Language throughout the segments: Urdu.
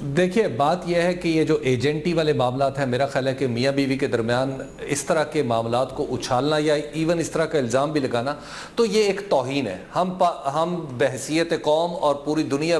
دیکھیے بات یہ ہے کہ یہ جو ایجنٹی والے معاملات ہیں، میرا خیال ہے کہ میاں بیوی کے درمیان اس طرح کے معاملات کو اچھالنا یا ایون اس طرح کا الزام بھی لگانا تو یہ ایک توہین ہے. ہم بحیثیت قوم اور پوری دنیا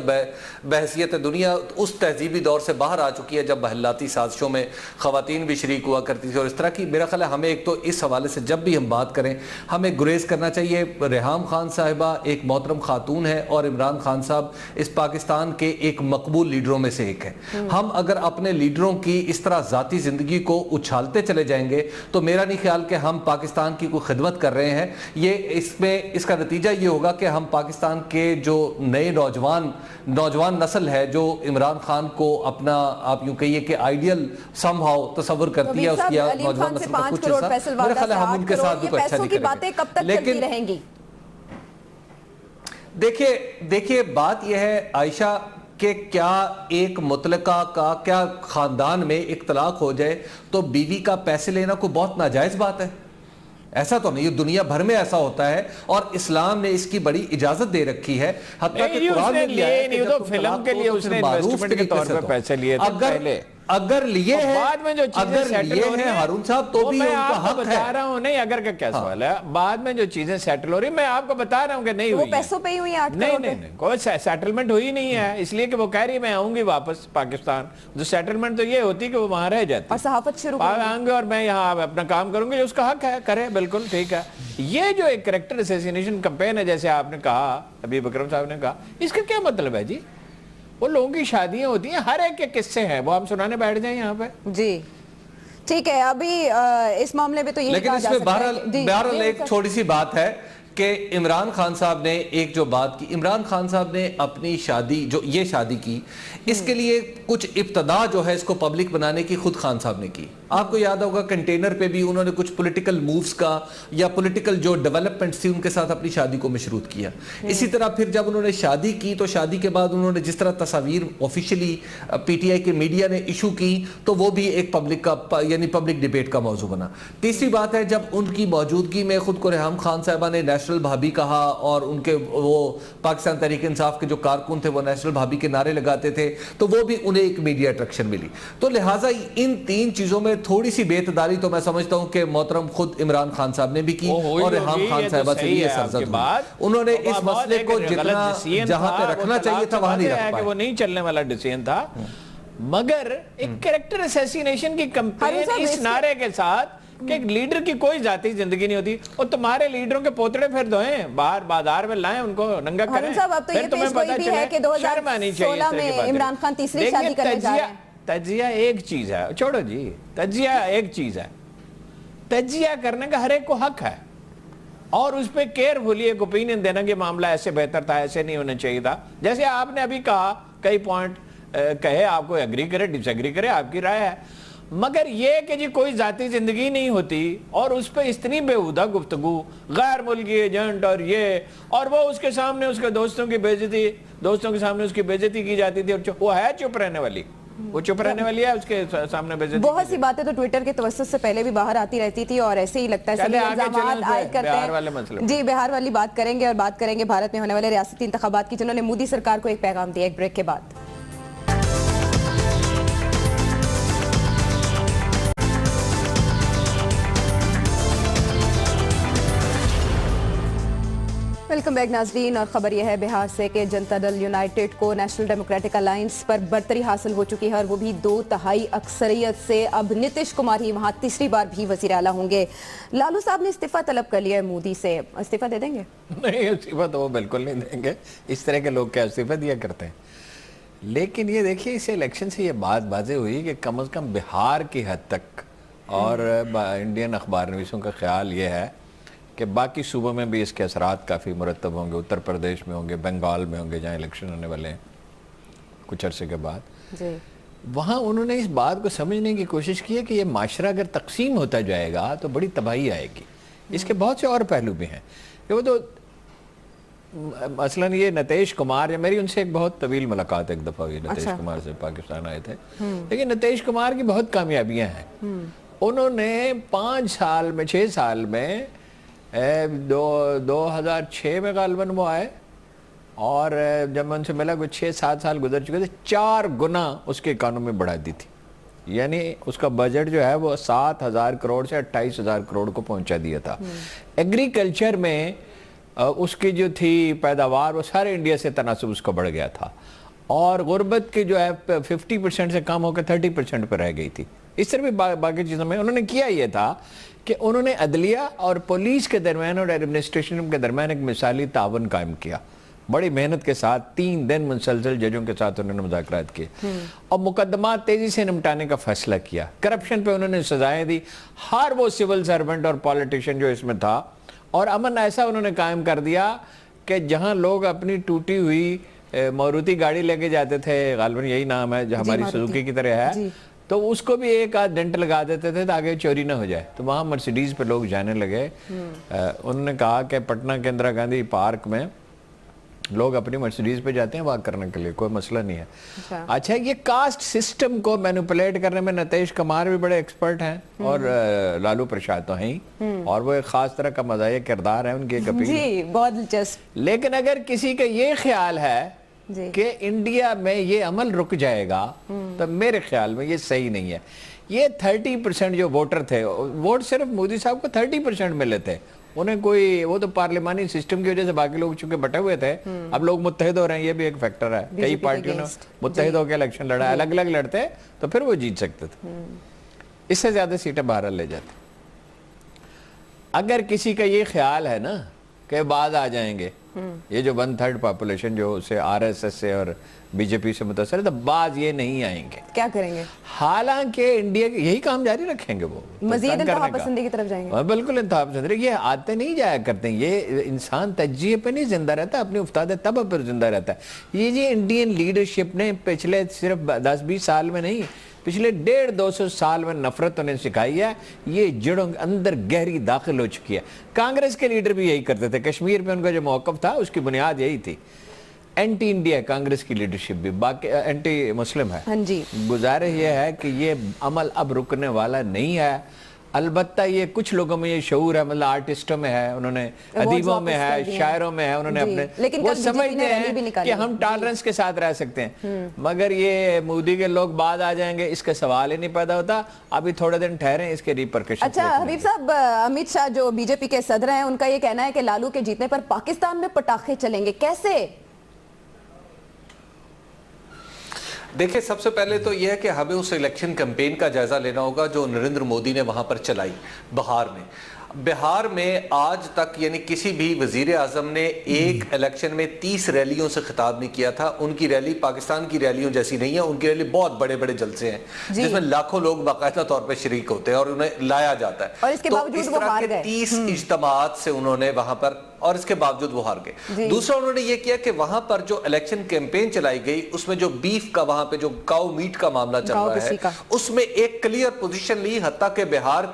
بحیثیت دنیا اس تہذیبی دور سے باہر آ چکی ہے جب محلاتی سازشوں میں خواتین بھی شریک ہوا کرتی تھی اور اس طرح کی. میرا خیال ہے ہمیں ایک تو اس حوالے سے جب بھی ہم بات کریں ہمیں گریز کرنا چاہیے. ریحام خان صاحبہ ایک محترم خاتون ہے اور عمران خان صاحب اس پاکستان کے ایک مقبول لیڈروں میں سے ایک ہے. ہم اگر اپنے لیڈروں کی اس طرح ذاتی زندگی کو اچھالتے چلے جائیں گے تو میرا نہیں خیال کہ ہم پاکستان کی کوئی خدمت کر رہے ہیں. اس کا نتیجہ یہ ہوگا کہ ہم پاکستان کے جو نئے نوجوان نسل ہے جو عمران خان کو اپنا آپ یوں کہیے کہ آئیڈیل سم ہاؤ تصور کرتی ہے اس کی نوجوان نسل کا کچھ حصہ، میرا خیال ہے ہم ان کے ساتھ بھی کوئی اچھا نہیں کریں گے. لیکن دیکھیے بات یہ ہے عائشہ کہ کیا ایک مطلقہ کا کیا خاندان میں ایک طلاق ہو جائے تو بیوی کا پیسے لینا کوئی بہت ناجائز بات ہے؟ ایسا تو نہیں، دنیا بھر میں ایسا ہوتا ہے اور اسلام نے اس کی بڑی اجازت دے رکھی ہے. حتیٰ کہ قرآن میں بھی آیا کہ جب فلم کے لیے اس نے انویسٹمنٹ کے طور پر پیسے لیے تھے پہلے. اگر لیے ہیں ہارون صاحب تو بھی ان کا حق ہے. بتا رہا ہوں نہیں اگر کا کیا سوال ہے، بعد میں جو چیزیں سیٹل ہو رہی میں آپ کو بتا رہا ہوں کہ نہیں ہوئی، وہ پیسوں پہ ہی ہوئی. نہیں کوئی سیٹلمنٹ ہوئی نہیں ہے، اس لیے کہ وہ کہہ رہی میں آؤں گی واپس پاکستان. جو سیٹلمنٹ تو یہ ہوتی کہ وہ وہاں رہ جاتی اور صحافت شروع آؤں گے اور میں یہاں اپنا کام کروں گی. اس کا حق ہے، کرے، بالکل ٹھیک ہے. یہ جو ایک کریکٹر اسیسینیشن کمپین ہے جیسے آپ نے کہا، ابھی بکرم صاحب نے کہا، اس کا کیا مطلب ہے جی؟ وہ لوگوں کی شادیاں ہوتی ہیں، ہر ایک کے قصے ہیں، وہ ہم سنانے بیٹھ جائیں یہاں پہ. جی ٹھیک ہے. ابھی اس معاملے میں تو یہ لیکن اس میں بہرحال ایک چھوٹی سی بات ہے کہ عمران خان صاحب نے ایک جو بات کی، عمران خان صاحب نے اپنی شادی جو یہ شادی کی اس کے لیے کچھ ابتدا جو ہے اس کو پبلک بنانے کی خود خان صاحب نے کی. آپ کو یاد ہوگا کنٹینر پہ بھی انہوں نے کچھ پولیٹیکل مووز کا یا پولیٹیکل جو ڈیولپمنٹس تھی ان کے ساتھ اپنی شادی کو مشروط کیا. اسی طرح پھر جب انہوں نے شادی کی تو شادی کے بعد انہوں نے جس طرح تصاویر آفیشلی پی ٹی آئی کے میڈیا نے ایشو کی تو وہ بھی ایک پبلک کا یعنی پبلک ڈیبیٹ کا موضوع بنا. تیسری بات ہے جب ان کی موجودگی میں خود کو ریحام خان صاحبہ نے نیشنل بھابی کہا اور ان کے وہ پاکستان تحریک انصاف کے جو کارکن تھے وہ نیشنل بھابی کے نعرے لگاتے تھے تو وہ بھی انہیں ایک میڈیا اٹریکشن ملی. تو لہٰذا ان تین چیزوں میں تھوڑی سی بے اعتدالی تو میں سمجھتا ہوں کہ محترم خود عمران خان صاحب نے بھی کی اور ریحام خان صاحبہ سے بھی یہ سرزد ہوئی. انہوں نے اس مسئلے کو جتنا جہاں پہ رکھنا چاہیے تھا وہاں نہیں رکھ پائے. وہ نہیں چلنے والا ڈیسیژن تھا مگر ایک کریکٹر اسیسینیشن کی کمپین اس نعرے کے ساتھ کہ ایک لیڈر کی کوئی ذاتی زندگی نہیں ہوتی اور تمہارے لیڈروں کے پوتڑے پھر دوئیں باہر بازار میں لائیں ان کو ننگا کریں. ہارون صاحب اب تو یہ پیش گوئی بھی ہے کہ 2016 میں عمران خان تیسری شادی کرنے جا رہے ہیں. تجزیہ ایک چیز ہے، چھوڑو جی، تجزیہ ایک چیز ہے، تجزیہ کرنے کا ہر ایک کو حق ہے اور اس پہ کیئرفلی ایک اوپینین دینا کہ معاملہ ایسے بہتر تھا، ایسے نہیں ہونا چاہیے تھا. جیسے آپ نے ابھی کہا کئی پوائنٹ کہے، آپ کو ایگری کرے ڈس ایگری کرے، آپ کی رائے ہے. مگر یہ کہ جی کوئی ذاتی زندگی نہیں ہوتی اور اس پہ اتنی بےہودہ گفتگو، غیر ملکی ایجنٹ اور یہ، اور وہ اس کے سامنے اس کے دوستوں کی بےعزتی، دوستوں کے سامنے اس کی بےعزتی کی جاتی تھی اور وہ ہے چپ رہنے والی، وہ چپ رہنے والی ہے، اس کے سامنے بےعزتی. بہت سی باتیں تو ٹویٹر کے توسط سے پہلے بھی باہر آتی رہتی تھی اور ایسے ہی لگتا ہے سبھی الزامات عائد کرتے ہیں. جی بہار والی بات کریں گے اور بات کریں گے بھارت میں ہونے والے ریاستی انتخابات کی جنہوں نے مودی سرکار کو ایک پیغام دیا. ایک بریک کے بعد ویلکم بیک ناظرین. اور خبر یہ ہے بہار سے کہ جنتا دل یونائٹڈ کو نیشنل ڈیموکریٹک الائنس پر برتری حاصل ہو چکی ہے اور وہ بھی 2/3 اکثریت سے. اب نتیش کمار ہی وہاں تیسری بار بھی وزیر اعلیٰ ہوں گے. لالو صاحب نے استعفیٰ طلب کر لیا ہے مودی سے، استعفیٰ دے دیں گے؟ نہیں، استعفیٰ تو وہ بالکل نہیں دیں گے. اس طرح کے لوگ کیا استعفیٰ دیا کرتے ہیں. لیکن یہ دیکھیے اس الیکشن سے یہ بات واضح ہوئی کہ کم از کم بہار کی حد تک اور انڈین اخبار نویسوں کا خیال یہ ہے کہ باقی صوبوں میں بھی اس کے اثرات کافی مرتب ہوں گے. اتر پردیش میں ہوں گے، بنگال میں ہوں گے جہاں الیکشن ہونے والے ہیں کچھ عرصے کے بعد. وہاں انہوں نے اس بات کو سمجھنے کی کوشش کی ہے کہ یہ معاشرہ اگر تقسیم ہوتا جائے گا تو بڑی تباہی آئے گی. اس کے بہت سے اور پہلو بھی ہیں کہ وہ تو مثلاً یہ نتیش کمار، میری ان سے ایک بہت طویل ملاقات ایک دفعہ ہوئی نتیش کمار سے، پاکستان آئے تھے. لیکن نتیش کمار کی بہت کامیابیاں ہیں. انہوں نے 5 سال میں 6 سال میں 2006 میں غالباً وہ آئے اور جب میں ان سے ملا کچھ 6-7 سال گزر چکے تھے, 4 گنا اس کی اکانومی بڑھا دی تھی. یعنی اس کا بجٹ جو ہے وہ 7,000 کروڑ سے 28,000 کروڑ کو پہنچا دیا تھا. ایگریکلچر میں اس کی جو تھی پیداوار وہ سارے انڈیا سے تناسب اس کا بڑھ گیا تھا, اور غربت کی جو ہے 50% سے کم ہو کے 30% پر رہ گئی تھی. اس طرح بھی باقی چیزوں میں انہوں نے کیا یہ تھا کہ انہوں نے عدلیہ اور پولیس کے درمیان اور ایڈمنسٹریشن کے درمیان ایک مثالی تعاون قائم کیا. بڑی محنت کے ساتھ 3 دن مسلسل ججوں کے ساتھ انہوں نے مذاکرات کیے اور مقدمات تیزی سے نمٹانے کا فیصلہ کیا. کرپشن پہ انہوں نے سزائیں دی ہر وہ سول سرونٹ اور پولیٹیشین جو اس میں تھا, اور امن ایسا انہوں نے قائم کر دیا کہ جہاں لوگ اپنی ٹوٹی ہوئی ماروتی گاڑی لے کے جاتے تھے, غالباً یہی نام ہے جو ہماری سوزوکی کی طرح ہے, تو اس کو بھی ایک آدھ ڈنٹ لگا دیتے تھے تاکہ چوری نہ ہو جائے. تو وہاں مرسیڈیز پہ لوگ جانے لگے. انہوں نے کہا کہ پٹنہ کے اندرا گاندھی پارک میں لوگ اپنی مرسیڈیز پہ جاتے ہیں واک کرنے کے لیے, کوئی مسئلہ نہیں ہے. اچھا, یہ کاسٹ سسٹم کو مینوپولیٹ کرنے میں نتیش کمار بھی بڑے ایکسپرٹ ہیں, اور لالو پرساد تو ہیں, اور وہ ایک خاص طرح کا مزاحیہ کردار ہے ان کی ایک اپیل. جی بہت دلچسپ. لیکن اگر کسی کا یہ خیال ہے کہ انڈیا میں یہ عمل رک جائے گا تو میرے خیال میں یہ صحیح نہیں ہے. یہ 30% جو ووٹر تھے, ووٹ صرف مودی صاحب کو 30% ملے تھے. انہیں کوئی, وہ تو پارلیمانی سسٹم کی وجہ سے باقی لوگ چونکہ بٹے ہوئے تھے, اب لوگ متحد ہو رہے ہیں, یہ بھی ایک فیکٹر ہے. کئی پارٹیوں نے متحد ہو کے الیکشن لڑا, الگ الگ لڑتے تو پھر وہ جیت سکتے تھے, اس سے زیادہ سیٹیں باہر لے جاتے. اگر کسی کا یہ خیال ہے نا کہ بعد آ جائیں گے, یہ جو 1/3 پاپولیشن جو اسے آر ایس ایس سے اور بی جے پی سے متاثر ہے, تو بعض یہ نہیں آئیں گے. کیا کریں گے؟ حالانکہ انڈیا کے یہی کام جاری رکھیں گے, وہ مزید انتہا پسندی کی طرف جائیں گے. بالکل انتہا پسندی. یہ آتے نہیں جایا کرتے ہیں, یہ انسان تجزیے پہ نہیں زندہ رہتا, اپنی افتادہ تباہ پر زندہ رہتا ہے. یہ انڈین لیڈرشپ نے پچھلے صرف 10-20 سال میں نہیں, پچھلے 150-200 سال میں نفرت انہیں سکھائی ہے. یہ جڑوں اندر گہری داخل ہو چکی ہے. کانگریس کے لیڈر بھی یہی کرتے تھے. کشمیر پہ ان کا جو موقف تھا اس کی بنیاد یہی تھی. اینٹی انڈیا کانگریس کی لیڈرشپ بھی, باقی اینٹی مسلم ہے. گزارش یہ ہے کہ یہ عمل اب رکنے والا نہیں ہے. البتہ یہ کچھ لوگوں میں یہ شعور ہے, مطلب آرٹسٹوں میں ہے, انہوں نے ادیبوں میں ہے, شاعروں میں ہے, انہوں نے اپنے وہ سمجھتے ہیں کہ ہم ٹالرنس کے ساتھ رہ سکتے ہیں. مگر یہ مودی کے لوگ بعد آ جائیں گے, اس کا سوال ہی نہیں پیدا ہوتا. ابھی تھوڑے دن ٹھہریں, اس کے ریپرکشن. اچھا حبیب صاحب, امیت شاہ جو بی جے پی کے صدر ہیں, ان کا یہ کہنا ہے کہ لالو کے جیتنے پر پاکستان میں پٹاخے چلیں گے. کیسے؟ دیکھیں, سب سے پہلے تو یہ ہے کہ ہمیں اس الیکشن کیمپین کا جائزہ لینا ہوگا جو نریندر مودی نے وہاں پر چلائی بہار میں. بہار میں آج تک یعنی کسی بھی وزیر اعظم نے ایک الیکشن میں 30 ریلیوں سے خطاب نہیں کیا تھا. ان کی ریلی پاکستان کی ریلیوں جیسی نہیں ہے. ان کی ریلی بہت بڑے بڑے جلسے ہیں جس میں لاکھوں لوگ باقاعدہ طور پہ شریک ہوتے ہیں اور انہیں لایا جاتا ہے. اور اس کے باوجود وہ ہار گئے. 30 اجتماعات سے انہوں نے وہاں پر, اور اس کے باوجود وہ ہار گئے. دوسرا انہوں نے یہ کیا کہ وہاں پر جو الیکشن کیمپین چلائی گئی اس میں جو بیف کا, وہاں پہ جو کاؤ میٹ کا معاملہ چل رہا ہے, اس میں ایک کلیئر پوزیشن لی. حتیٰ کہ بہار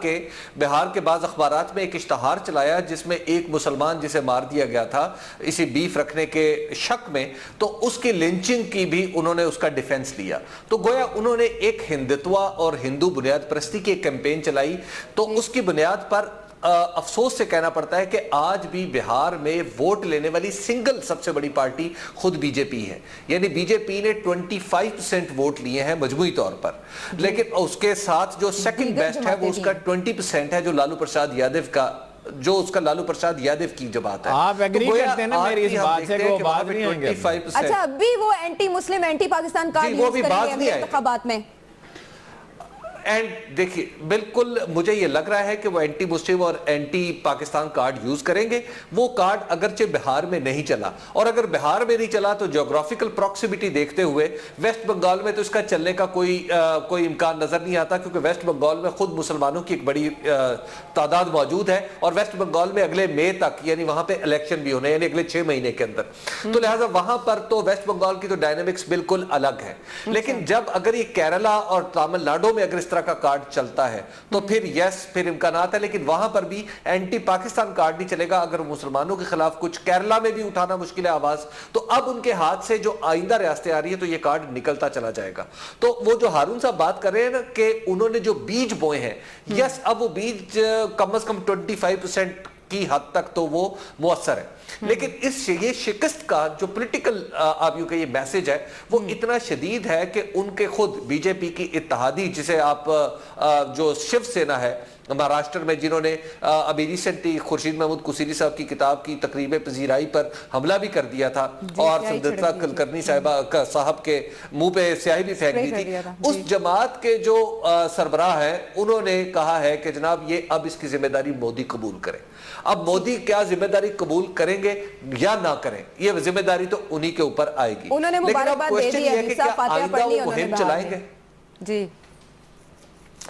کے بعض اخبارات میں ایک اشتہار چلایا جس میں ایک مسلمان جسے مار دیا گیا تھا اسی بیف رکھنے کے شک میں, تو اس کی لنچنگ کی بھی انہوں نے اس کا ڈیفنس لیا. تو گویا انہوں نے ایک ہندتوا اور ہندو بنیاد پرستی کی ایک کیمپین چلائی. تو اس کی بنیاد پر افسوس سے کہنا پڑتا ہے کہ آج بھی بہار میں ووٹ لینے والی سنگل سب سے بڑی پارٹی خود بی جے پی ہے. یعنی بی جے پی نے 25% ووٹ لیے ہیں مجموعی طور پر, لیکن اس کے ساتھ جو سیکنڈ بیسٹ ہے وہ اس کا 20% ہے, جو لالو پرساد یادو کی جو بات ہے. آپ ایگری کرتے ہیں نا میری اس بات سے کہ وہ بات نہیں آئیں گے. اچھا, ابھی وہ اینٹی مسلم اینٹی پاکستان کارڈ یوز کریں گے انتخابات میں. اینڈ دیکھیے, بالکل مجھے یہ لگ رہا ہے کہ وہ اینٹی مسلم اور اینٹی پاکستان کارڈ یوز کریں گے. وہ کارڈ اگرچہ بہار میں نہیں چلا, اور اگر بہار میں نہیں چلا تو جیوگرافیکل پروکسیمیٹی دیکھتے ہوئے ویسٹ بنگال میں تو اس کا چلنے کا کوئی امکان نظر نہیں آتا, کیونکہ ویسٹ بنگال میں خود مسلمانوں کی ایک بڑی تعداد موجود ہے, اور ویسٹ بنگال میں اگلے مئی تک یعنی وہاں پہ الیکشن بھی ہونے, یعنی اگلے 6 مہینے کے اندر. تو لہٰذا وہاں پر تو ویسٹ بنگال کی تو ڈائنامکس بالکل الگ ہے. لیکن جب اگر یہ کیرلا اور تامل ناڈو میں اگر اس طرح کا کارڈ چلتا ہے تو پھر امکانات ہے. لیکن وہاں پر بھی اینٹی پاکستان کارڈ نہیں چلے گا. اگر مسلمانوں کے خلاف کچھ کیرلا میں بھی اٹھانا مشکل ہے آواز, تو اب ان کے ہاتھ سے جو آئندہ ریاستیں آ رہی ہے تو یہ کارڈ نکلتا چلا جائے گا. تو وہ جو ہارون صاحب بات کر رہے ہیں نا کہ انہوں نے جو بیج بوئے ہیں, یس, اب وہ بیج کم از کم 25% کی حد تک تو وہ مؤثر ہے، لیکن یہ شکست کا جو پولیٹیکل آپ یوں کہ یہ میسج ہے وہ اتنا شدید ہے کہ ان کے خود بی جے پی کی اتحادی، جسے آپ جو شیو سینا ہے مہاراشٹر میں، جنہوں نے ابھی ریسنٹلی خورشید محمود کسیری صاحب کی کتاب کی تقریب پذیرائی پر حملہ بھی کر دیا تھا اور سندھتا کلکرنی صاحب کے منہ پہ سیاہی بھی پھینک دی تھی، اس جماعت کے جو سربراہ ہیں انہوں نے کہا ہے کہ جناب یہ اب اس کی ذمہ داری مودی قبول کرے۔ اب مودی کیا ذمہ داری قبول کریں گے یا نہ کریں، یہ ذمہ داری تو انہی کے اوپر آئے گی، لیکن اب کوشچن یہ ہے کہ کیا آئندہ وہ مہم چلائیں گے؟ جی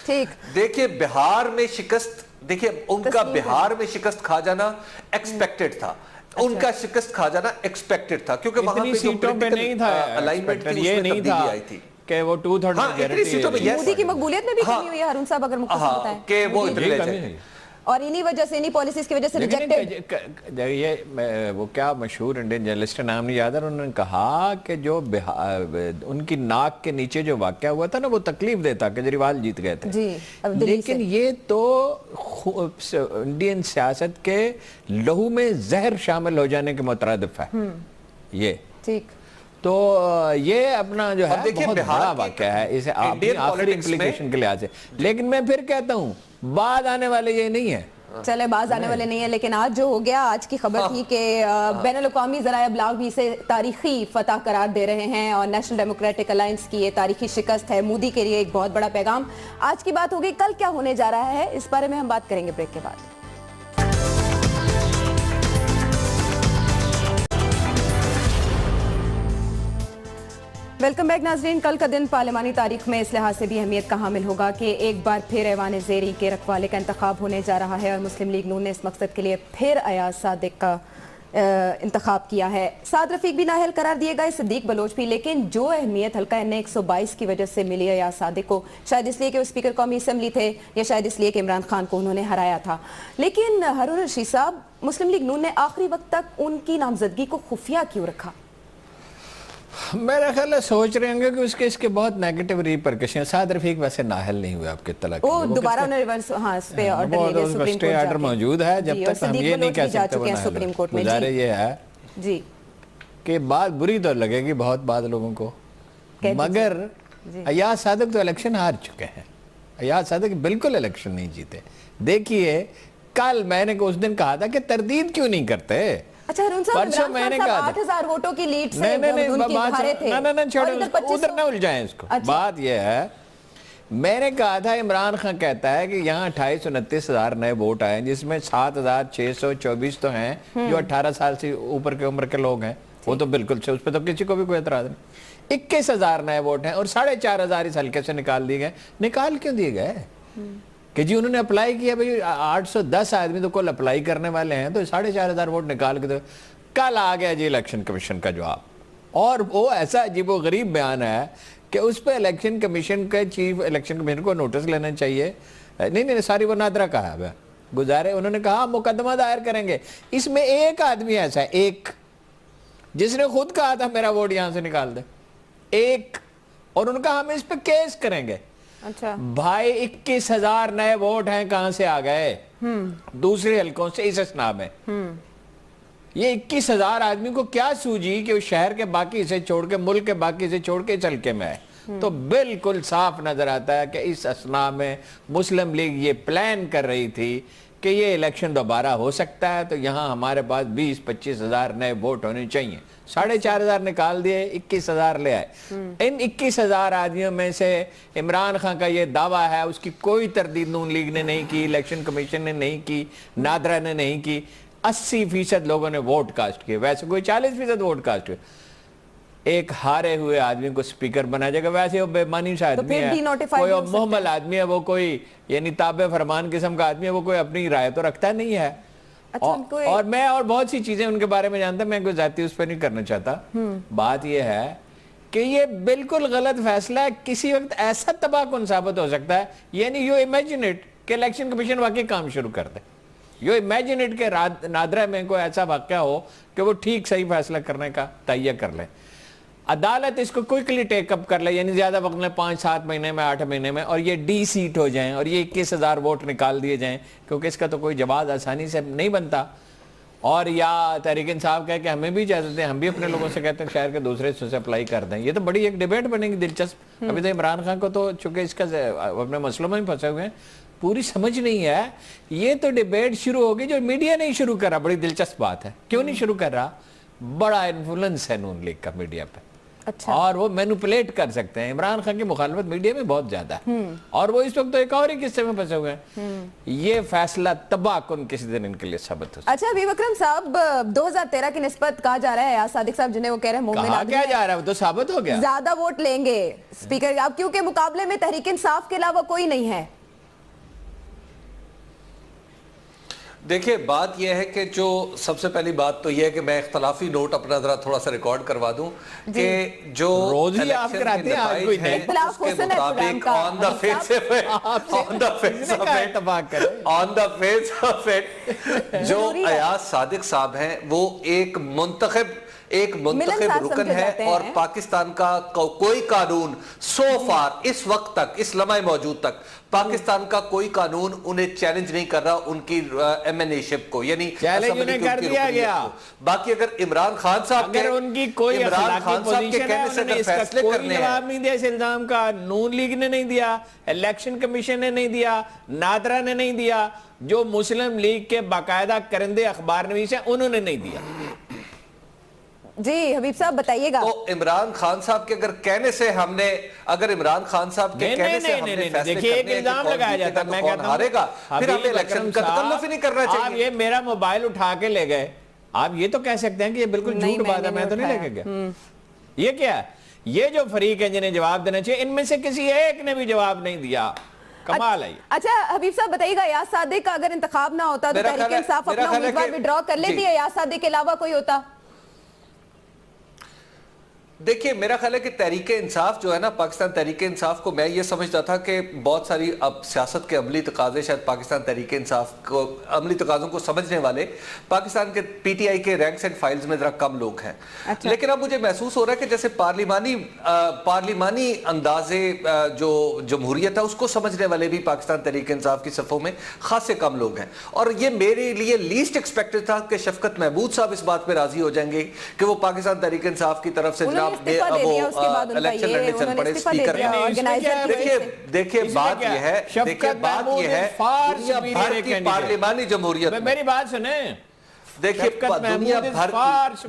ٹھیک، دیکھیں بہار میں شکست، دیکھیں ان کا بہار میں شکست کھا جانا ایکسپیکٹڈ تھا، ان کا شکست کھا جانا ایکسپیکٹڈ تھا، کیونکہ وہاں پہ جو پولیٹیکل الائنمنٹ تھی اس میں تبدیلی آئی تھی کہ وہ 2/3 میجورٹی ہے۔ مودی کی مقبولیت میں بھی کمی ہوئی ہے ہارون صاحب، اگر مختصر بتائیں کہ وہ اتنے لے جائیں، اور انہی وجہ سے انہی پالیسیز کی وجہ سے ریجیکٹڈ۔ یہ وہ کیا مشہور انڈین جرنلسٹ نام نہیں یاد ہے، انہوں نے کہا کہ جو ان کی ناک کے نیچے جو واقعہ ہوا تھا نا وہ تکلیف دیتا، کیجریوال جیت گئے تھے، لیکن یہ تو انڈین سیاست کے لہو میں زہر شامل ہو جانے کے مترادف ہے یہ، ٹھیک، تو یہ اپنا جو ہے بہت بڑا واقعہ ہے اسے آخری امپلیکیشن کے لحاظ سے، لیکن میں پھر کہتا ہوں بعد آنے والے یہ نہیں ہے، چلے باز آنے والے نہیں ہیں، لیکن آج جو ہو گیا، آج کی خبر تھی کہ بین الاقوامی ذرائع ابلاغ بھی اسے تاریخی فتح قرار دے رہے ہیں اور نیشنل ڈیموکریٹک الائنس کی یہ تاریخی شکست ہے، مودی کے لیے ایک بہت بڑا پیغام۔ آج کی بات ہوگی، کل کیا ہونے جا رہا ہے اس بارے میں ہم بات کریں گے بریک کے بعد۔ ویلکم بیک ناظرین، کل کا دن پارلیمانی تاریخ میں اس لحاظ سے بھی اہمیت کا حامل ہوگا کہ ایک بار پھر ایوان زیریں کے رکھوالے کا انتخاب ہونے جا رہا ہے اور مسلم لیگ نون نے اس مقصد کے لیے پھر ایاز صادق کا انتخاب کیا ہے۔ سعد رفیق بھی نااہل قرار دیے گئے، صدیق بلوچ بھی، لیکن جو اہمیت حلقہ N 122 کی وجہ سے ملی ایاز صادق کو، شاید اس لیے کہ وہ اسپیکر قومی اسمبلی تھے یا شاید اس لیے کہ عمران خان کو انہوں نے ہرایا تھا، لیکن ہارون رشید صاحب، مسلم لیگ نون نے آخری وقت تک ان کی نامزدگی کو خفیہ کیوں رکھا؟ میرا خیال ہے سوچ رہے ہوں گے کہ اس کے بہت نیگیٹو ریپرکشن۔ سعد رفیق ویسے نااہل نہیں ہوئے آپ کے اطلاع وہ دوبارہ انہیں ریورس اس پہ آرڈر لے گئے سپریم کورٹ آرڈر موجود ہے، جب تک ہم یہ نہیں کہہ سکتے وہ سپریم کورٹ میں۔ گزارے یہ ہے جی کہ بات بری تو لگے گی بہت بعض لوگوں کو، مگر ایاز صادق تو الیکشن ہار چکے ہیں، ایاز صادق بالکل الیکشن نہیں جیتے۔ دیکھیے کل میں نے اس دن کہا تھا کہ تردید کیوں نہیں کرتے، اچھا ہارون صاحب، عمران خان صاحب 8000 ووٹوں کی لیڈ سے ان کی ہارے تھے، ادھر نہ الجھائیں اس کو۔ بات یہ ہے، میں نے کہا تھا عمران خان کہتا ہے کہ یہاں 28-29 نئے ووٹ آئے جس میں 7624 تو ہیں جو 18 سال سے اوپر کے عمر کے لوگ ہیں، وہ تو بالکل سے اس پہ تو کسی کو بھی کوئی اعتراض نہیں۔ 21,000 نئے ووٹ ہیں اور 4,500 اس حلقے سے نکال دیے گئے۔ نکال کیوں دیے گئے کہ جی انہوں نے اپلائی کیا، بھئی 810 آدمی تو کل اپلائی کرنے والے ہیں، تو 4,500 ووٹ نکال کے دو۔ کل آ گیا جی الیکشن کمیشن کا جواب، اور وہ ایسا عجیب و غریب بیان ہے کہ اس پہ الیکشن کمیشن کے چیف الیکشن کمیشن کو نوٹس لینا چاہیے۔ نہیں ساری وہ نادرہ کہا ہے گزارے، انہوں نے کہا مقدمہ دائر کریں گے۔ اس میں ایک آدمی ایسا ہے، ایک جس نے خود کہا تھا میرا ووٹ یہاں سے نکال دے، ایک، اور ان کا ہم اس پہ کیس کریں گے۔ اچھا بھائی 21,000 نئے ووٹ ہیں، کہاں سے آ گئے دوسرے حلقوں سے اس اسنا میں؟ یہ 21,000 آدمی کو کیا سوجی کہ وہ شہر کے باقی حصے چھوڑ کے، ملک کے باقی حصے چھوڑ کے اس حلقے میں آئے؟ تو بالکل صاف نظر آتا ہے کہ اس اسنا میں مسلم لیگ یہ پلان کر رہی تھی کہ یہ الیکشن دوبارہ ہو سکتا ہے، تو یہاں ہمارے پاس 20-25,000 نئے ووٹ ہونے چاہیے۔ 4,500 نکال دیے، 21,000 لے آئے۔ ان 21,000 آدمیوں میں سے عمران خان کا یہ دعویٰ ہے، اس کی کوئی تردید نون لیگ نے نہیں کی، الیکشن کمیشن نے نہیں کی، نادرہ نے نہیں کی، 80% لوگوں نے ووٹ کاسٹ کیے، ویسے کوئی 40% ووٹ کاسٹ کیے۔ ایک ہارے ہوئے آدمی کو سپیکر بنا جائے گا، ویسے وہ بے معنی سا آدمی ہے، کوئی محمل آدمی ہے، وہ کوئی یعنی تابع فرمان قسم کا آدمی ہے، وہ کوئی اپنی رائے تو رکھتا نہیں ہے۔ اور میں اور بہت سی چیزیں ان کے بارے میں جانتا، میں کوئی ذاتی اس پہ نہیں کرنا چاہتا۔ بات یہ ہے کہ یہ بالکل غلط فیصلہ ہے، کسی وقت ایسا تباہ کن ثابت ہو سکتا ہے، یعنی یو امیجن اٹ کہ الیکشن کمیشن واقعی کام شروع کر دے، یو امیجن اٹ کہ نادرہ میں کوئی ایسا واقعہ ہو کہ وہ ٹھیک صحیح فیصلہ کرنے کا تہیہ کر لیں۔ عدالت اس کو کوئکلی ٹیک اپ کر لے, یعنی زیادہ وقت میں 5-7 مہینے میں 8 مہینے میں, اور یہ ڈی سیٹ ہو جائیں اور یہ 21,000 ووٹ نکال دیے جائیں, کیونکہ اس کا تو کوئی جواز آسانی سے نہیں بنتا. اور یا تحریک انصاف کہے کہ ہمیں بھی اجازت دیں, ہم بھی اپنے لوگوں سے کہتے ہیں شہر کے دوسرے حصوں سے اپلائی کر دیں. یہ تو بڑی ایک ڈیبیٹ بنے گی دلچسپ. ابھی تو عمران خان کو تو چونکہ اس کا اپنے مسئلوں میں پھنسے ہوئے ہیں, پوری سمجھ نہیں ہے. یہ تو ڈیبیٹ شروع ہوگی جو میڈیا نہیں شروع کر رہا. بڑی دلچسپ بات ہے, کیوں نہیں شروع کر رہا؟ بڑا انفلوئنس ہے نون لیگ کا میڈیا پہ, اور وہ مینوپولیٹ کر سکتے ہیں. عمران خان کی مخالفت میڈیا میں بہت زیادہ ہے, اور وہ اس وقت تو ایک اور ہی قصے میں پھنسے ہوئے ہیں. یہ فیصلہ تباہ کن کسی دن ان کے لیے ثابت ہو سکتا ہے. اچھا حبیب اکرم صاحب, 2013 کی نسبت کہا جا رہا ہے ایاز صادق صاحب جنہیں وہ کہہ رہے ہیں مومن آدمی کیا جا رہا ہے, وہ تو ثابت ہو گیا, زیادہ ووٹ لیں گے اسپیکر اب, کیونکہ مقابلے میں تحریک انصاف کے علاوہ کوئی نہیں ہے. دیکھیں بات یہ ہے کہ جو سب سے پہلی بات تو یہ ہے کہ میں اختلافی نوٹ اپنا ذرا تھوڑا سا ریکارڈ کروا دوں کہ جو روز ہی آپ کراتے ہیں, آج کوئی نہیں, اختلاف حسن ہے فلان کا, on the face of it جو ایاز صادق صاحب ہیں وہ ایک منتخب رکن ہے, اور پاکستان کا کوئی قانون سو فار اس وقت تک, اس لمحہ موجود تک پاکستان کا کوئی قانون انہیں چیلنج نہیں کر رہا ان کی ایم این اے شپ کو, یعنی چیلنج انہیں کر دیا گیا. باقی اگر عمران خان صاحب اگر ان کی کوئی اخلاقی پوزیشن ہے, انہوں نے اس کا کوئی جواب نہیں دیا اس الزام کا. نون لیگ نے نہیں دیا, الیکشن کمیشن نے نہیں دیا, نادرا نے نہیں دیا, جو مسلم لیگ کے باقاعدہ کرندے اخبار نویس ہیں انہوں نے نہیں دیا. جی حبیب صاحب بتائیے گا. تو عمران خان صاحب کے اگر کہنے سے ہم نے, اگر عمران خان صاحب کے کہنے سے ہم نے فیصلے کرنے ہیں کہ کون جیتے گا کون ہارے گا, پھر ہمیں الیکشن کا تکلف ہی نہیں کرنا چاہیے. آپ یہ میرا موبائل اٹھا کے لے گئے, آپ یہ تو کہہ سکتے ہیں کہ یہ بالکل جھوٹ بات ہے, میں تو نہیں لے کے گیا. یہ کیا ہے, یہ جو فریق ہیں جنہیں جواب دینا چاہیے, ان میں سے کسی ایک نے بھی جواب نہیں دیا. کمال ہے. اچھا حبیب صاحب بتائیے گا, ایاز صادق کا اگر انتخاب نہ ہوتا تو تحریک انصاف اپنا امیدوار وڈرا کر لیتی ہے, ایاز صادق کے علاوہ کوئی ہوتا؟ دیکھیے میرا خیال ہے کہ تحریک انصاف جو ہے نا, پاکستان تحریک انصاف کو میں یہ سمجھتا تھا کہ بہت ساری اب سیاست کے عملی تقاضے, شاید پاکستان تحریک انصاف کو عملی تقاضوں کو سمجھنے والے پاکستان کے پی ٹی آئی کے رینکس اینڈ فائلز میں ذرا کم لوگ ہیں. لیکن اب مجھے محسوس ہو رہا ہے کہ جیسے پارلیمانی اندازے جو جمہوریت ہے اس کو سمجھنے والے بھی پاکستان تحریک انصاف کی صفوں میں خاصے کم لوگ ہیں. اور یہ میرے لیے لیسٹ ایکسپیکٹڈ تھا کہ شفقت محمود صاحب اس بات پہ راضی ہو جائیں گے کہ وہ پاکستان تحریک انصاف کی طرف سے دیکھیے بات یہ ہے, پارلیمانی جمہوریت, میری بات سنیں, دیکھیے دنیا بھر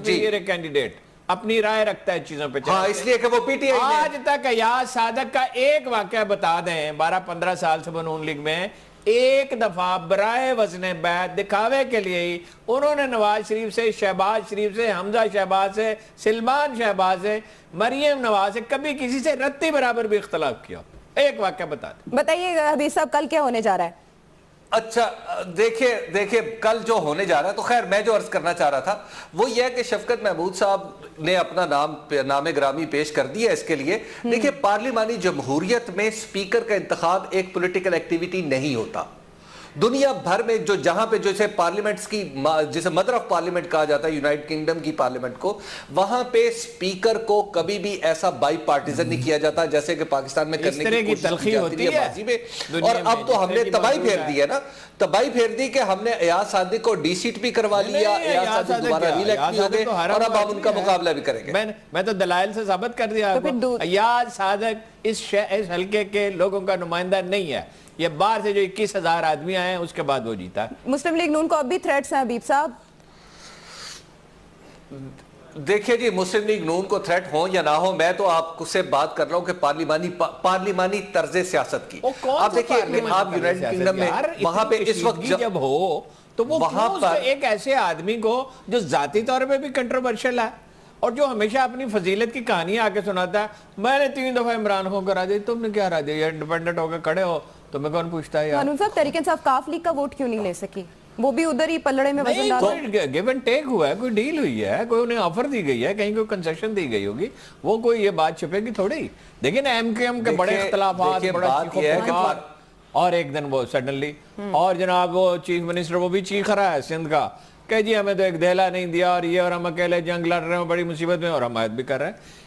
کی کینڈیڈیٹ اپنی رائے رکھتا ہے چیزوں پہ, ہاں اس لیے کہ وہ پی ٹی آئی آج تک ایاز صادق کا ایک واقعہ بتا دیں, 12-15 سال سے وہ نون لیگ میں ایک دفعہ برائے وزن بیعت دکھاوے کے لیے ہی انہوں نے نواز شریف سے, شہباز شریف سے, حمزہ شہباز سے, سلمان شہباز سے, مریم نواز سے کبھی کسی سے رتی برابر بھی اختلاف کیا؟ ایک واقعہ بتا دیں. بتائیے حبیب صاحب کل کیا ہونے جا رہا ہے؟ اچھا دیکھیں کل جو ہونے جا رہا ہے, تو خیر میں جو عرض کرنا چاہ رہا تھا وہ یہ ہے کہ شفقت محمود صاحب نے اپنا نام گرامی پیش کر دیا اس کے لیے. دیکھیں پارلیمانی جمہوریت میں سپیکر کا انتخاب ایک پولیٹیکل ایکٹیویٹی نہیں ہوتا. دنیا بھر میں جو جہاں پہ جیسے پارلیمنٹس کی, جسے مدر آف پارلیمنٹ کہا جاتا ہے یونائٹڈ کنگڈم کی پارلیمنٹ کو, وہاں پہ سپیکر کو کبھی بھی ایسا بائی پارٹیزن نہیں کیا جاتا جیسے کہ پاکستان میں کرنے کی کوشش کی جاتی ہے ماضی میں. اور اب تو ہم نے تباہی پھیر دی ہے نا, تباہی پھیر دی کہ ہم نے ایاز صادق کو ڈی سیٹ بھی کروا لیا, ایاز صادق دوبارہ ری الیکٹ بھی ہو گئے, اور اب ہم ان کا مقابلہ بھی کریں گے. میں تو دلائل سے ثابت کر دیا, ایاز صادق اس حلقے کے لوگوں کا نمائندہ نہیں ہے. یہ باہر سے جو 21,000 آدمی آئے ہیں اس کے بعد وہ جیتا ہے. مسلم لیگ نون کو اب بھی تھریٹس ہیں حبیب صاحب؟ دیکھیں جی مسلم لیگ نون کو تھریٹ ہوں یا نہ ہوں, میں تو آپ سے بات کر رہا ہوں کہ پارلیمانی طرز سیاست کی. آپ دیکھیں آپ یونائٹڈ کنگڈم میں وہاں پہ اس وقت جب ہو تو وہ ایک ایسے آدمی کو جو ذاتی طور پہ بھی کنٹروورشل ہے اور جو ہمیشہ اپنی فضیلت کی کہانی آ کے سناتا ہے, میں نے 3 دفعہ عمران خان کو ہرا دیا, تم نے کیا ہرا دیا, انڈیپینڈنٹ ہو کے کھڑے ہو, تو میں کون پوچھتا ہے یار. قانون صاحب تحریک انصاف کاف لیگ کا ووٹ کیوں نہیں لے سکی؟ وہ بھی ادھر ہی پلڑے میں وزن ڈالا. کوئی گیو اینڈ ٹیک ہوا ہے, کوئی ڈیل ہوئی ہے, کوئی انہیں آفر دی گئی ہے, کہیں کوئی کنسیشن دی گئی ہوگی, وہ کوئی یہ بات چھپے گی تھوڑی. دیکھیں نا ایم کے ایم کے بڑے اختلافات, اور ایک دن وہ سڈنلی, اور جناب وہ چیف منسٹر وہ بھی چیخ رہا ہے سندھ کا کہ جی ہمیں تو ایک دہلا نہیں دیا, اور یہ, اور ہم اکیلے جنگ لڑ رہے ہیں بڑی مصیبت میں, اور حمایت بھی کر رہے ہیں.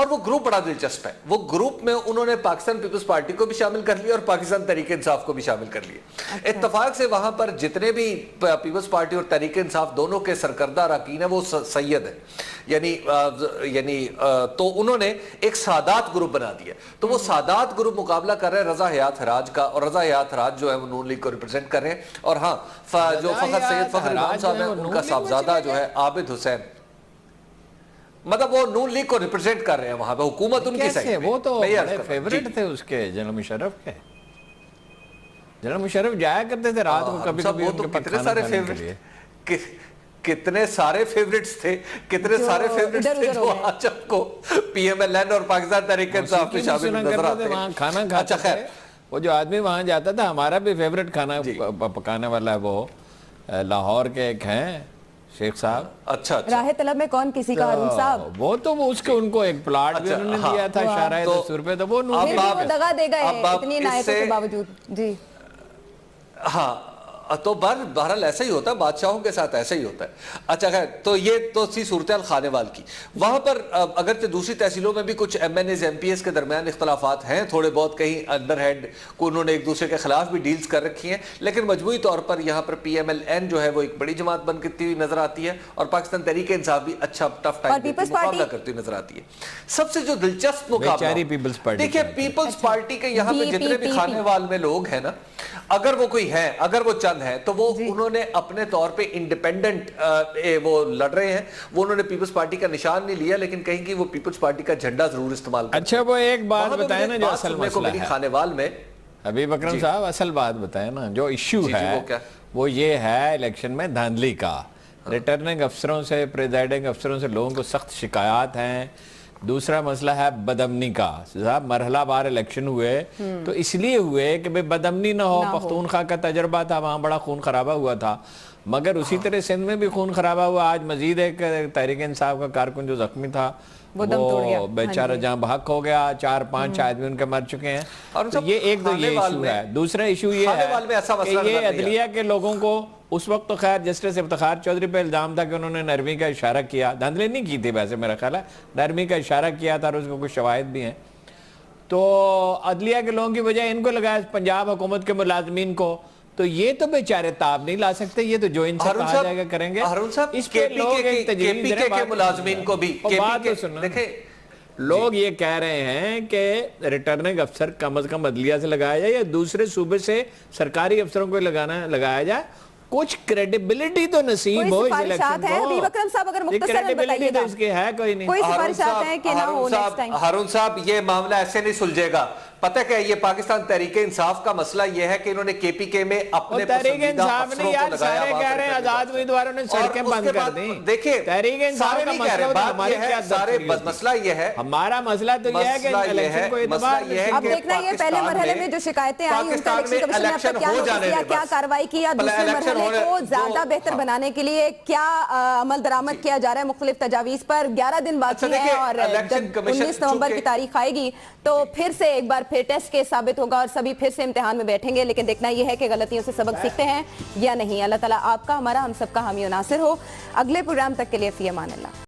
اور وہ گروپ بڑا دلچسپ ہے. وہ گروپ میں انہوں نے پاکستان پیپلز پارٹی کو بھی شامل کر لیا اور پاکستان تحریک انصاف کو بھی شامل کر لیا. اتفاق سے وہاں پر جتنے بھی پیپلز پارٹی اور تحریک انصاف دونوں کے سرکردہ اراکین ہیں وہ سید ہیں, یعنی تو انہوں نے ایک سادات گروپ بنا دیا. تو وہ سادات گروپ مقابلہ کر رہے ہیں رضا حیات حراج کا, اور رضا حیات حراج جو ہے وہ نون لیگ کو ریپرزینٹ کر رہے ہیں. اور ہاں جو فخر سید فخر امام صاحب ہیں ان کا صاحبزادہ جو ہے عابد حسین, مطلب وہ نون لیگ کو ریپرزینٹ کر رہے ہیں وہاں پہ, حکومت ان کی صحیح. وہ تو بڑے فیورٹ تھے اس کے جنرل مشرف کے. جنرل مشرف جایا کرتے تھے رات کو کبھی کبھی ان کے پاس کھانا کھانے کے لیے. کتنے سارے فیورٹس تھے, کتنے سارے فیورٹس تھے جو آج آپ کو پی ایم ایل این اور پاکستان تحریک انصاف میں شامل نظر آتے ہیں. وہاں کھانا کھاتے تھے. وہ جو آدمی وہاں جاتا تھا, ہمارا بھی فیورٹ کھانا پکانے والا ہے, وہ لاہور کے ایک ہیں شیخ صاحب. اچھا راہ طلب میں کون کسی کا ہارون صاحب, وہ تو اس کے ان کو ایک پلاٹ بھی انہوں نے دیا تھا شارع دستور پہ, تو وہ دغا دے گئے اتنی عنایتوں کے باوجود. جی ہاں, تو بہرحال ایسا ہی ہوتا ہے, بادشاہوں کے ساتھ ایسا ہی ہوتا ہے. اچھا خیر, تو یہ تو سی صورتحال خانیوال کی. وہاں پر اگرچہ دوسری تحصیلوں میں بھی کچھ M N As M P S کے درمیان اختلافات ہیں تھوڑے بہت, کہیں انڈر ہینڈ کو انہوں نے ایک دوسرے کے خلاف بھی ڈیلز کر رکھی ہیں, لیکن مجموعی طور پر یہاں پر پی ایم ایل این جو ہے وہ ایک بڑی جماعت بن کرتی ہوئی نظر آتی ہے, اور پاکستان تحریک انصاف بھی اچھا ٹف ٹائم مقابلہ کرتی ہوئی نظر آتی ہے. سب سے جو دلچسپ مقابلہ دیکھیں پیپلز پارٹی کے یہاں پہ جتنے بھی خانیوال میں لوگ ہیں نا, اگر وہ کوئی ہے, اگر وہ چند ہے, تو وہ انہوں نے اپنے طور پہ انڈیپینڈنٹ وہ لڑ رہے ہیں. وہ انہوں نے پیپلز پارٹی کا نشان نہیں لیا, لیکن کہیں کہ وہ پیپلز پارٹی کا جھنڈا ضرور استعمال کرتے ہیں. اچھا وہ ایک بات بتائیں نا جو اصل مسئلہ ہے خانیوال میں, حبیب اکرم صاحب اصل بات بتائیں نا, جو ایشو ہے وہ یہ ہے الیکشن میں دھاندلی کا. ریٹرننگ افسروں سے, پریزائڈنگ افسروں سے لوگوں کو سخت شکایات ہیں. دوسرا مسئلہ ہے بدامنی کا. صاحب مرحلہ بار الیکشن ہوئے تو اس لیے ہوئے کہ بدامنی نہ ہو. پختونخوا کا تجربہ تھا, وہاں بڑا خون خرابہ ہوا تھا, مگر اسی طرح سندھ میں بھی خون خرابہ ہوا. آج مزید ایک تحریک انصاف کا کارکن جو زخمی تھا وہ بیچارہ جہاں بحق ہو گیا, 4-5 آدمی ان کے مر چکے ہیں. تو یہ ایک تو یہ ایشو ہے. دوسرا ایشو یہ ہے کہ یہ عدلیہ کے لوگوں کو, اس وقت تو خیر جسٹس افتخار چودھری پہ الزام تھا کہ انہوں نے نرمی کا اشارہ کیا, دھاندلی نہیں کی تھی ویسے میرا خیال ہے, نرمی کا اشارہ کیا تھا اور اس کو کچھ شواہد بھی ہیں. تو عدلیہ کے لوگوں کی وجہ ان کو لگایا پنجاب حکومت کے ملازمین کو, تو یہ تو بیچارے تاب نہیں لا سکتے, یہ تو جو ان سے کہا جائے گا کریں گے. اس پہ لوگ ایک تجویز دے رہے ہیں کے ملازمین کو بھی, لوگ یہ کہہ رہے ہیں کہ ریٹرننگ افسر کم از کم عدلیہ سے لگایا جائے یا دوسرے صوبے سے سرکاری افسروں کو لگایا جائے. کچھ کریڈیبلٹی تو نصیب ہو اس الیکشن کو. حبیب اکرم صاحب اگر مختصراً بتائیے تو اس کے ہے کوئی نہیں. کوئی سفارشات ہیں کہ نہ ہو نیکسٹ ٹائم. ہارون صاحب یہ معاملہ ایسے نہیں سلجھے گا. پتہ کہ یہ پاکستان تحریک انصاف کا مسئلہ یہ ہے کہ انہوں نے کے پی کے میں اپنے پسندیدہ افسروں کو لگایا. سارے کہہ رہے ہیں آزاد امیدواروں نے سڑکیں بند کر دیں. دیکھیں تحریک انصاف کا مسئلہ تو ہماری کیا سارے مسئلہ یہ ہے, ہمارا مسئلہ تو یہ ہے کہ الیکشن کو اعتبار ہے. اب دیکھنا یہ پہلے مرحلے میں جو شکایتیں آئی ان کا الیکشن کمیشن نے کیا کارروائی کی, یا دوسرے مرحلے کو زیادہ بہتر بنانے کے لیے کیا عمل درآمد کیا جا رہا ہے مختلف تجاویز پر. 11 دن باقی ہیں اور جب 19 نومبر کی تاریخ آئے گی تو پھر سے ایک بار پھر ٹیسٹ کے ثابت ہوگا اور سبھی پھر سے امتحان میں بیٹھیں گے. لیکن دیکھنا یہ ہے کہ غلطیوں سے سبق سیکھتے ہیں یا نہیں. اللہ تعالیٰ آپ کا, ہمارا, ہم سب کا حامی و ناصر ہو. اگلے پروگرام تک کے لیے فی امان اللہ.